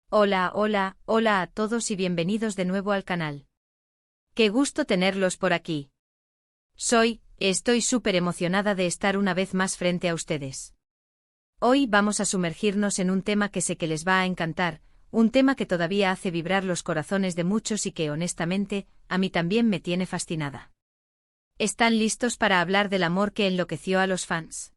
Hola, hola, hola a todos y bienvenidos de nuevo al canal. Qué gusto tenerlos por aquí. Estoy súper emocionada de estar una vez más frente a ustedes. Hoy vamos a sumergirnos en un tema que sé que les va a encantar, un tema que todavía hace vibrar los corazones de muchos y que honestamente, a mí también me tiene fascinada. ¿Están listos para hablar del amor que enloqueció a los fans?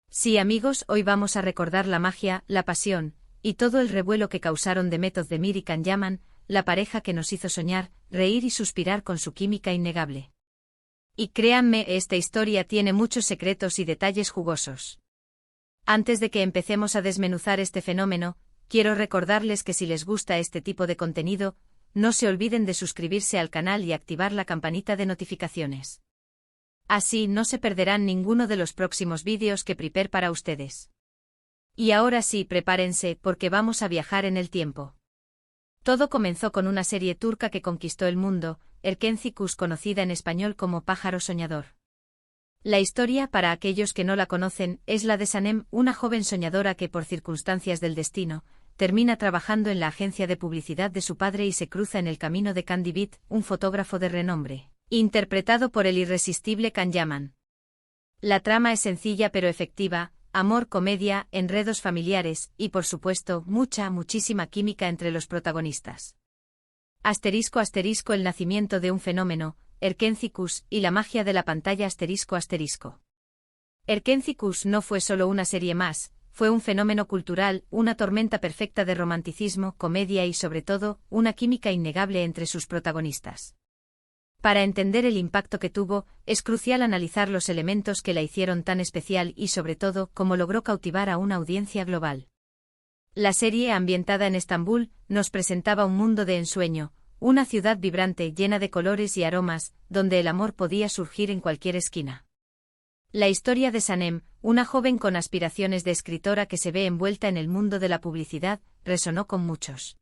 Sí, amigos, hoy vamos a recordar la magia, la pasión y todo el revuelo que causaron Demet Özdemir y Can Yaman, la pareja que nos hizo soñar, reír y suspirar con su química innegable. Y créanme, esta historia tiene muchos secretos y detalles jugosos. Antes de que empecemos a desmenuzar este fenómeno, quiero recordarles que si les gusta este tipo de contenido, no se olviden de suscribirse al canal y activar la campanita de notificaciones. Así no se perderán ninguno de los próximos vídeos que prepare para ustedes. Y ahora sí, prepárense porque vamos a viajar en el tiempo. Todo comenzó con una serie turca que conquistó el mundo, Erkenci Kuş, conocida en español como Pájaro Soñador. La historia, para aquellos que no la conocen, es la de Sanem, una joven soñadora que por circunstancias del destino, termina trabajando en la agencia de publicidad de su padre y se cruza en el camino de Can Divit, un fotógrafo de renombre, interpretado por el irresistible Can Yaman. La trama es sencilla pero efectiva: amor, comedia, enredos familiares y, por supuesto, muchísima química entre los protagonistas. ***, el nacimiento de un fenómeno, Erkenci Kuş, y la magia de la pantalla ***. Erkenci Kuş no fue solo una serie más, fue un fenómeno cultural, una tormenta perfecta de romanticismo, comedia y sobre todo, una química innegable entre sus protagonistas. Para entender el impacto que tuvo, es crucial analizar los elementos que la hicieron tan especial y sobre todo, cómo logró cautivar a una audiencia global. La serie, ambientada en Estambul, nos presentaba un mundo de ensueño, una ciudad vibrante llena de colores y aromas, donde el amor podía surgir en cualquier esquina. La historia de Sanem, una joven con aspiraciones de escritora que se ve envuelta en el mundo de la publicidad, resonó con muchos.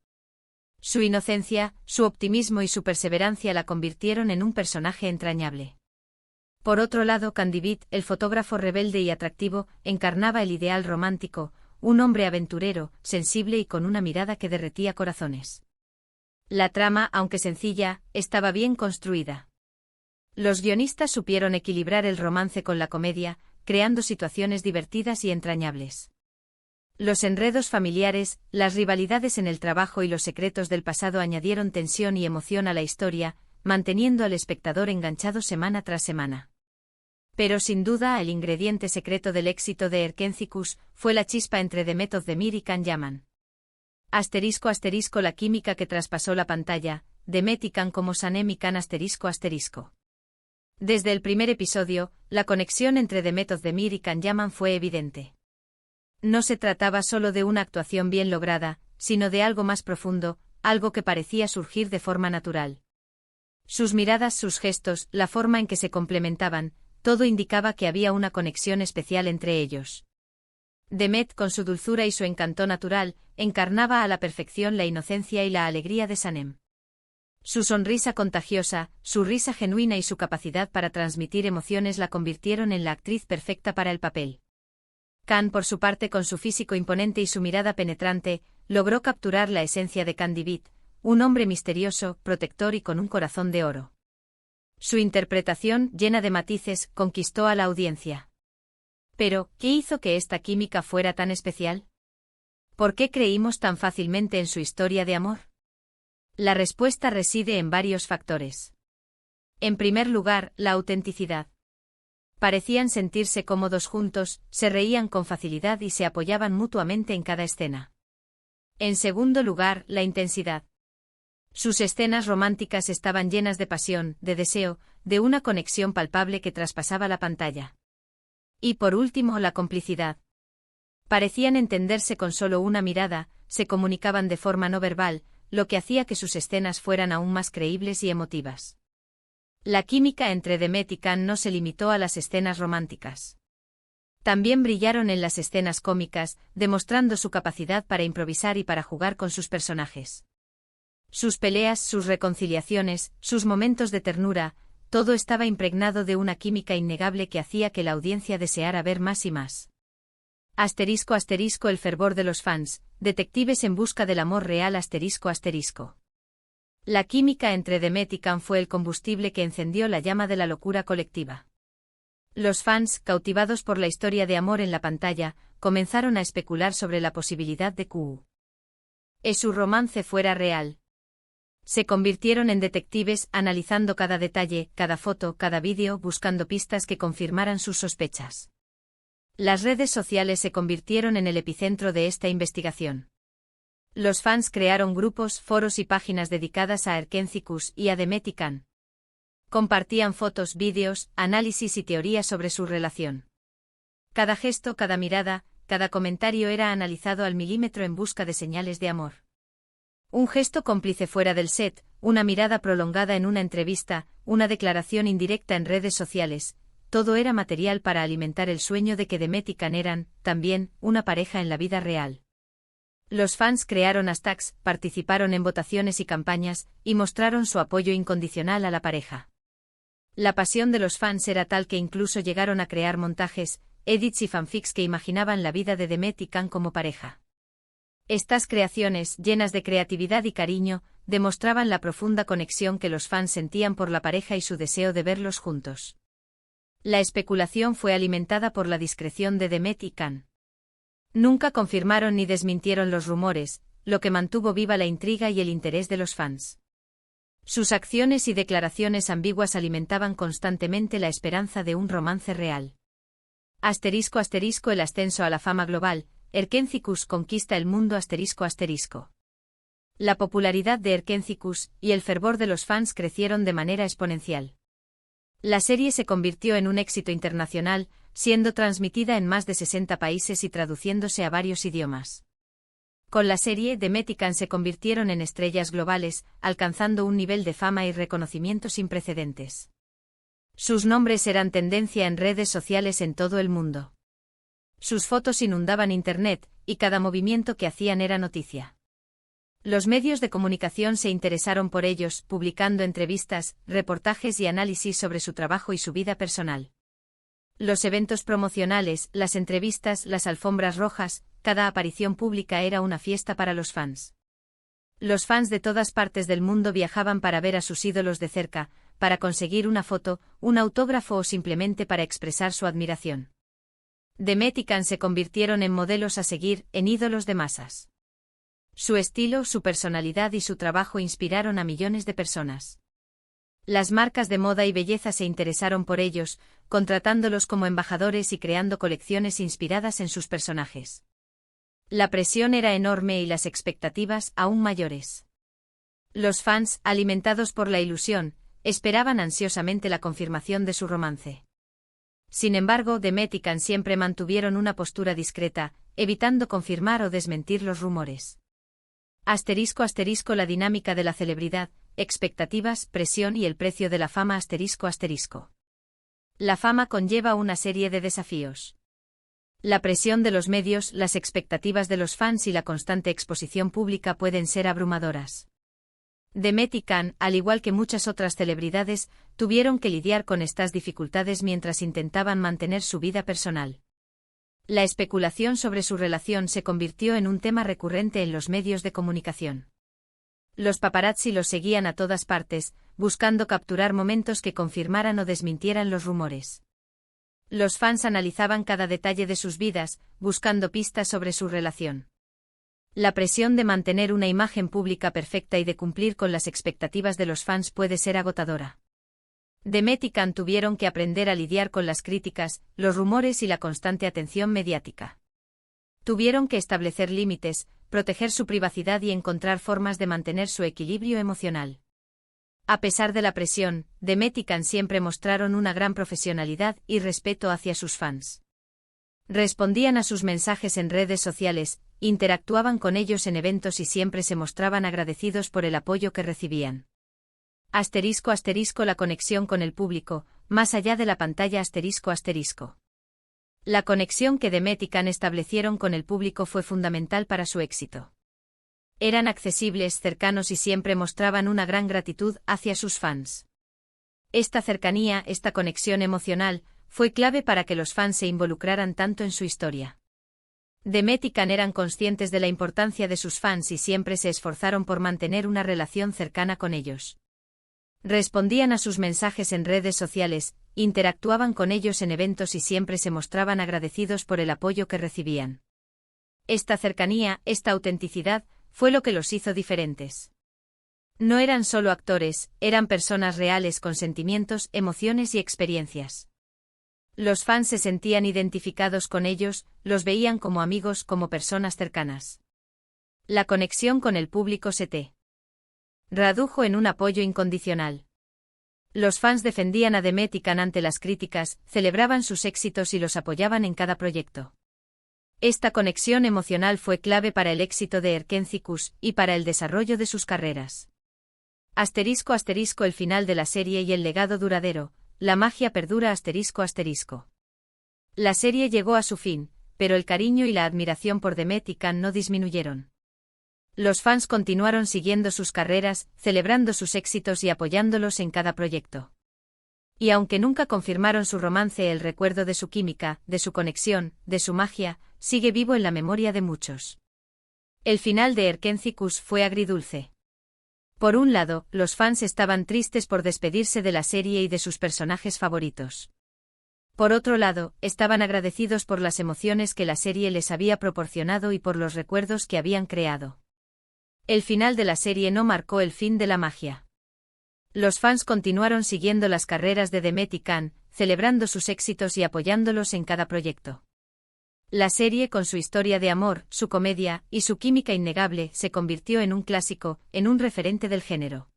Su inocencia, su optimismo y su perseverancia la convirtieron en un personaje entrañable. Por otro lado, Can Divit, el fotógrafo rebelde y atractivo, encarnaba el ideal romántico, un hombre aventurero, sensible y con una mirada que derretía corazones. La trama, aunque sencilla, estaba bien construida. Los guionistas supieron equilibrar el romance con la comedia, creando situaciones divertidas y entrañables. Los enredos familiares, las rivalidades en el trabajo y los secretos del pasado añadieron tensión y emoción a la historia, manteniendo al espectador enganchado semana tras semana. Pero sin duda el ingrediente secreto del éxito de Erkenci Kuş fue la chispa entre Demet Özdemir y Can Yaman. ***, la química que traspasó la pantalla, Demet y Can como Sanem y Can ***. Desde el primer episodio, la conexión entre Demet Özdemir y Can Yaman fue evidente. No se trataba solo de una actuación bien lograda, sino de algo más profundo, algo que parecía surgir de forma natural. Sus miradas, sus gestos, la forma en que se complementaban, todo indicaba que había una conexión especial entre ellos. Demet, con su dulzura y su encanto natural, encarnaba a la perfección la inocencia y la alegría de Sanem. Su sonrisa contagiosa, su risa genuina y su capacidad para transmitir emociones la convirtieron en la actriz perfecta para el papel. Can, por su parte, con su físico imponente y su mirada penetrante, logró capturar la esencia de Can Divit, un hombre misterioso, protector y con un corazón de oro. Su interpretación, llena de matices, conquistó a la audiencia. Pero, ¿qué hizo que esta química fuera tan especial? ¿Por qué creímos tan fácilmente en su historia de amor? La respuesta reside en varios factores. En primer lugar, la autenticidad. Parecían sentirse cómodos juntos, se reían con facilidad y se apoyaban mutuamente en cada escena. En segundo lugar, la intensidad. Sus escenas románticas estaban llenas de pasión, de deseo, de una conexión palpable que traspasaba la pantalla. Y por último, la complicidad. Parecían entenderse con solo una mirada, se comunicaban de forma no verbal, lo que hacía que sus escenas fueran aún más creíbles y emotivas. La química entre Demet y Can no se limitó a las escenas románticas. También brillaron en las escenas cómicas, demostrando su capacidad para improvisar y para jugar con sus personajes. Sus peleas, sus reconciliaciones, sus momentos de ternura, todo estaba impregnado de una química innegable que hacía que la audiencia deseara ver más y más. Asterisco asterisco el fervor de los fans, detectives en busca del amor real asterisco asterisco. La química entre Demet y Can fue el combustible que encendió la llama de la locura colectiva. Los fans, cautivados por la historia de amor en la pantalla, comenzaron a especular sobre la posibilidad de que su romance fuera real. Se convirtieron en detectives, analizando cada detalle, cada foto, cada vídeo, buscando pistas que confirmaran sus sospechas. Las redes sociales se convirtieron en el epicentro de esta investigación. Los fans crearon grupos, foros y páginas dedicadas a Erkenci y a Demet y Can. Compartían fotos, vídeos, análisis y teorías sobre su relación. Cada gesto, cada mirada, cada comentario era analizado al milímetro en busca de señales de amor. Un gesto cómplice fuera del set, una mirada prolongada en una entrevista, una declaración indirecta en redes sociales, todo era material para alimentar el sueño de que Demet y Can eran, también, una pareja en la vida real. Los fans crearon hashtags, participaron en votaciones y campañas, y mostraron su apoyo incondicional a la pareja. La pasión de los fans era tal que incluso llegaron a crear montajes, edits y fanfics que imaginaban la vida de Demet y Can como pareja. Estas creaciones, llenas de creatividad y cariño, demostraban la profunda conexión que los fans sentían por la pareja y su deseo de verlos juntos. La especulación fue alimentada por la discreción de Demet y Can. Nunca confirmaron ni desmintieron los rumores, lo que mantuvo viva la intriga y el interés de los fans. Sus acciones y declaraciones ambiguas alimentaban constantemente la esperanza de un romance real. Asterisco asterisco el ascenso a la fama global, Erkenci conquista el mundo asterisco asterisco. La popularidad de Erkenci y el fervor de los fans crecieron de manera exponencial. La serie se convirtió en un éxito internacional, siendo transmitida en más de 60 países y traduciéndose a varios idiomas. Con la serie, Demet y Can se convirtieron en estrellas globales, alcanzando un nivel de fama y reconocimiento sin precedentes. Sus nombres eran tendencia en redes sociales en todo el mundo. Sus fotos inundaban Internet, y cada movimiento que hacían era noticia. Los medios de comunicación se interesaron por ellos, publicando entrevistas, reportajes y análisis sobre su trabajo y su vida personal. Los eventos promocionales, las entrevistas, las alfombras rojas, cada aparición pública era una fiesta para los fans. Los fans de todas partes del mundo viajaban para ver a sus ídolos de cerca, para conseguir una foto, un autógrafo o simplemente para expresar su admiración. Demet y Can se convirtieron en modelos a seguir, en ídolos de masas. Su estilo, su personalidad y su trabajo inspiraron a millones de personas. Las marcas de moda y belleza se interesaron por ellos, contratándolos como embajadores y creando colecciones inspiradas en sus personajes. La presión era enorme y las expectativas aún mayores. Los fans, alimentados por la ilusión, esperaban ansiosamente la confirmación de su romance. Sin embargo, Demet y Can siempre mantuvieron una postura discreta, evitando confirmar o desmentir los rumores. Asterisco asterisco la dinámica de la celebridad, expectativas, presión y el precio de la fama asterisco asterisco. La fama conlleva una serie de desafíos. La presión de los medios, las expectativas de los fans y la constante exposición pública pueden ser abrumadoras. Demet y Can, al igual que muchas otras celebridades, tuvieron que lidiar con estas dificultades mientras intentaban mantener su vida personal. La especulación sobre su relación se convirtió en un tema recurrente en los medios de comunicación. Los paparazzi los seguían a todas partes, buscando capturar momentos que confirmaran o desmintieran los rumores. Los fans analizaban cada detalle de sus vidas, buscando pistas sobre su relación. La presión de mantener una imagen pública perfecta y de cumplir con las expectativas de los fans puede ser agotadora. Demet y Can tuvieron que aprender a lidiar con las críticas, los rumores y la constante atención mediática. Tuvieron que establecer límites, proteger su privacidad y encontrar formas de mantener su equilibrio emocional. A pesar de la presión, Demet y Can siempre mostraron una gran profesionalidad y respeto hacia sus fans. Respondían a sus mensajes en redes sociales, interactuaban con ellos en eventos y siempre se mostraban agradecidos por el apoyo que recibían. Asterisco asterisco la conexión con el público, más allá de la pantalla asterisco asterisco. La conexión que Demet y Can establecieron con el público fue fundamental para su éxito. Eran accesibles, cercanos y siempre mostraban una gran gratitud hacia sus fans. Esta cercanía, esta conexión emocional, fue clave para que los fans se involucraran tanto en su historia. Demet y Can eran conscientes de la importancia de sus fans y siempre se esforzaron por mantener una relación cercana con ellos. Respondían a sus mensajes en redes sociales, interactuaban con ellos en eventos y siempre se mostraban agradecidos por el apoyo que recibían. Esta cercanía, esta autenticidad, fue lo que los hizo diferentes. No eran solo actores, eran personas reales con sentimientos, emociones y experiencias. Los fans se sentían identificados con ellos, los veían como amigos, como personas cercanas. La conexión con el público se tradujo en un apoyo incondicional. Los fans defendían a Demet y Can ante las críticas, celebraban sus éxitos y los apoyaban en cada proyecto. Esta conexión emocional fue clave para el éxito de Erkenzicus y para el desarrollo de sus carreras. ***, el final de la serie y el legado duradero, la magia perdura ***. La serie llegó a su fin, pero el cariño y la admiración por Demet y Can no disminuyeron. Los fans continuaron siguiendo sus carreras, celebrando sus éxitos y apoyándolos en cada proyecto. Y aunque nunca confirmaron su romance, el recuerdo de su química, de su conexión, de su magia, sigue vivo en la memoria de muchos. El final de Erkenzicus fue agridulce. Por un lado, los fans estaban tristes por despedirse de la serie y de sus personajes favoritos. Por otro lado, estaban agradecidos por las emociones que la serie les había proporcionado y por los recuerdos que habían creado. El final de la serie no marcó el fin de la magia. Los fans continuaron siguiendo las carreras de Demet y Can, celebrando sus éxitos y apoyándolos en cada proyecto. La serie, con su historia de amor, su comedia y su química innegable, se convirtió en un clásico, en un referente del género.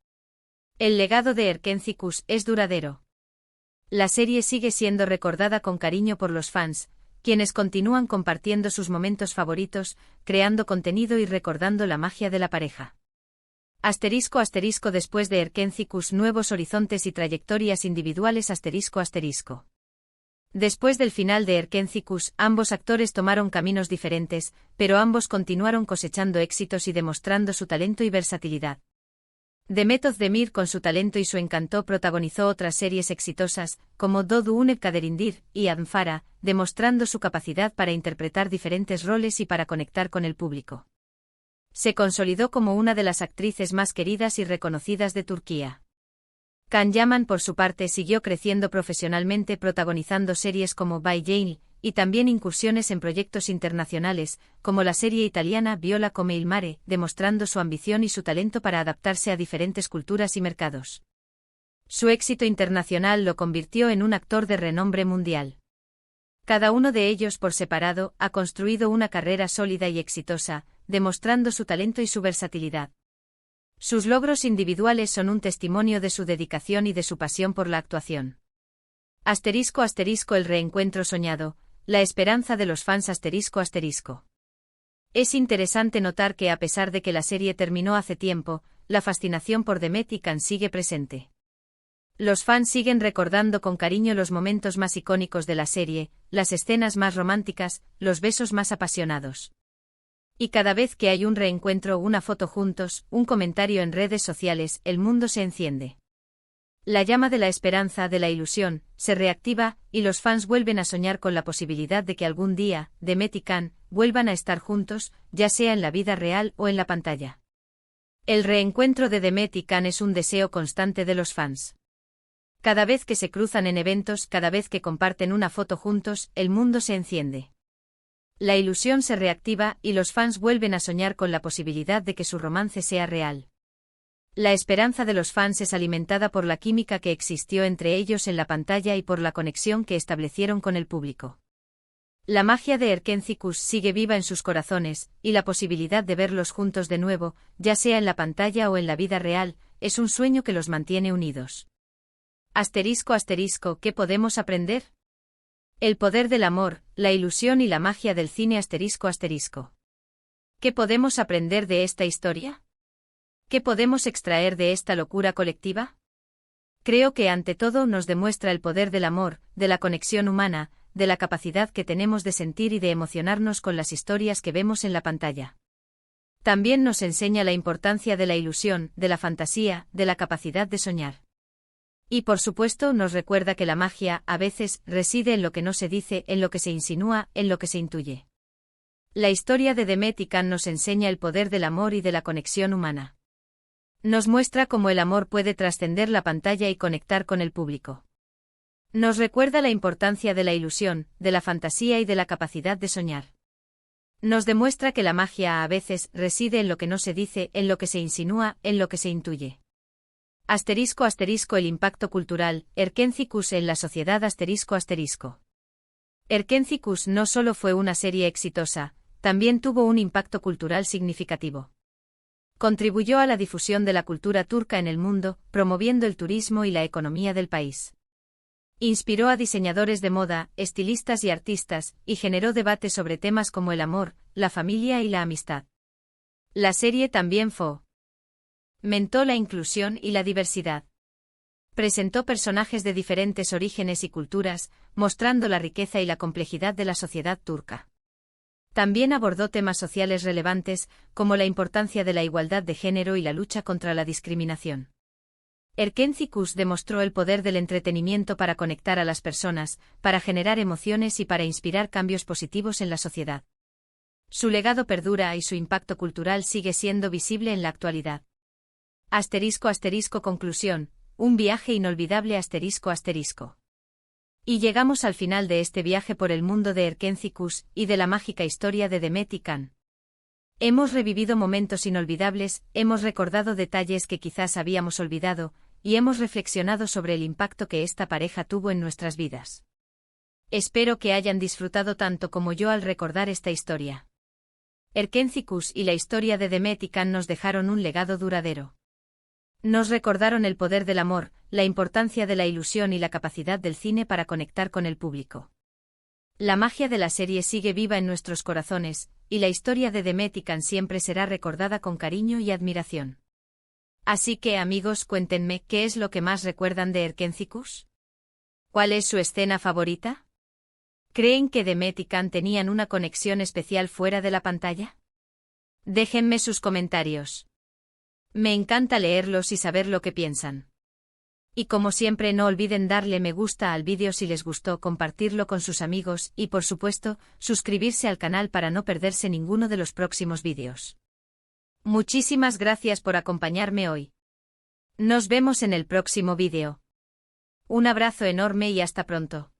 El legado de Erkenzicus es duradero. La serie sigue siendo recordada con cariño por los fans, quienes continúan compartiendo sus momentos favoritos, creando contenido y recordando la magia de la pareja. ***, después de Erkenzicus, nuevos horizontes y trayectorias individuales ***. Después del final de Erkenzicus, ambos actores tomaron caminos diferentes, pero ambos continuaron cosechando éxitos y demostrando su talento y versatilidad. Demet Özdemir, con su talento y su encanto, protagonizó otras series exitosas, como Doğduğun Kaderindir y Adnfara, demostrando su capacidad para interpretar diferentes roles y para conectar con el público. Se consolidó como una de las actrices más queridas y reconocidas de Turquía. Can Yaman, por su parte, siguió creciendo profesionalmente protagonizando series como Bay Jane, y también incursiones en proyectos internacionales, como la serie italiana Viola come il mare, demostrando su ambición y su talento para adaptarse a diferentes culturas y mercados. Su éxito internacional lo convirtió en un actor de renombre mundial. Cada uno de ellos por separado ha construido una carrera sólida y exitosa, demostrando su talento y su versatilidad. Sus logros individuales son un testimonio de su dedicación y de su pasión por la actuación. ***, el reencuentro soñado, la esperanza de los fans ***. Es interesante notar que a pesar de que la serie terminó hace tiempo, la fascinación por Demet y Can sigue presente. Los fans siguen recordando con cariño los momentos más icónicos de la serie, las escenas más románticas, los besos más apasionados. Y cada vez que hay un reencuentro, una foto juntos, un comentario en redes sociales, el mundo se enciende. La llama de la esperanza, de la ilusión, se reactiva, y los fans vuelven a soñar con la posibilidad de que algún día, Demet y Can, vuelvan a estar juntos, ya sea en la vida real o en la pantalla. El reencuentro de Demet y Can es un deseo constante de los fans. Cada vez que se cruzan en eventos, cada vez que comparten una foto juntos, el mundo se enciende. La ilusión se reactiva y los fans vuelven a soñar con la posibilidad de que su romance sea real. La esperanza de los fans es alimentada por la química que existió entre ellos en la pantalla y por la conexión que establecieron con el público. La magia de Erkenzicus sigue viva en sus corazones, y la posibilidad de verlos juntos de nuevo, ya sea en la pantalla o en la vida real, es un sueño que los mantiene unidos. ***, ¿qué podemos aprender? El poder del amor, la ilusión y la magia del cine ***. ¿Qué podemos aprender de esta historia? ¿Qué podemos extraer de esta locura colectiva? Creo que ante todo nos demuestra el poder del amor, de la conexión humana, de la capacidad que tenemos de sentir y de emocionarnos con las historias que vemos en la pantalla. También nos enseña la importancia de la ilusión, de la fantasía, de la capacidad de soñar. Y por supuesto nos recuerda que la magia, a veces, reside en lo que no se dice, en lo que se insinúa, en lo que se intuye. La historia de Demet y Can nos enseña el poder del amor y de la conexión humana. Nos muestra cómo el amor puede trascender la pantalla y conectar con el público. Nos recuerda la importancia de la ilusión, de la fantasía y de la capacidad de soñar. Nos demuestra que la magia a veces reside en lo que no se dice, en lo que se insinúa, en lo que se intuye. *** El impacto cultural, Erkenzicus en la sociedad ***. Erkenzicus no solo fue una serie exitosa, también tuvo un impacto cultural significativo. Contribuyó a la difusión de la cultura turca en el mundo, promoviendo el turismo y la economía del país. Inspiró a diseñadores de moda, estilistas y artistas, y generó debate sobre temas como el amor, la familia y la amistad. La serie también fomentó la inclusión y la diversidad. Presentó personajes de diferentes orígenes y culturas, mostrando la riqueza y la complejidad de la sociedad turca. También abordó temas sociales relevantes, como la importancia de la igualdad de género y la lucha contra la discriminación. Erkenzicus demostró el poder del entretenimiento para conectar a las personas, para generar emociones y para inspirar cambios positivos en la sociedad. Su legado perdura y su impacto cultural sigue siendo visible en la actualidad. Conclusión. Un viaje inolvidable ***. Y llegamos al final de este viaje por el mundo de Erkenzicus y de la mágica historia de Demet y Can. Hemos revivido momentos inolvidables, hemos recordado detalles que quizás habíamos olvidado, y hemos reflexionado sobre el impacto que esta pareja tuvo en nuestras vidas. Espero que hayan disfrutado tanto como yo al recordar esta historia. Erkenzicus y la historia de Demet y Can nos dejaron un legado duradero. Nos recordaron el poder del amor, la importancia de la ilusión y la capacidad del cine para conectar con el público. La magia de la serie sigue viva en nuestros corazones, y la historia de Demet y Can siempre será recordada con cariño y admiración. Así que, amigos, cuéntenme, ¿qué es lo que más recuerdan de Erkenzicus? ¿Cuál es su escena favorita? ¿Creen que Demet y Can tenían una conexión especial fuera de la pantalla? Déjenme sus comentarios. Me encanta leerlos y saber lo que piensan. Y como siempre, no olviden darle me gusta al vídeo si les gustó, compartirlo con sus amigos y, por supuesto, suscribirse al canal para no perderse ninguno de los próximos vídeos. Muchísimas gracias por acompañarme hoy. Nos vemos en el próximo vídeo. Un abrazo enorme y hasta pronto.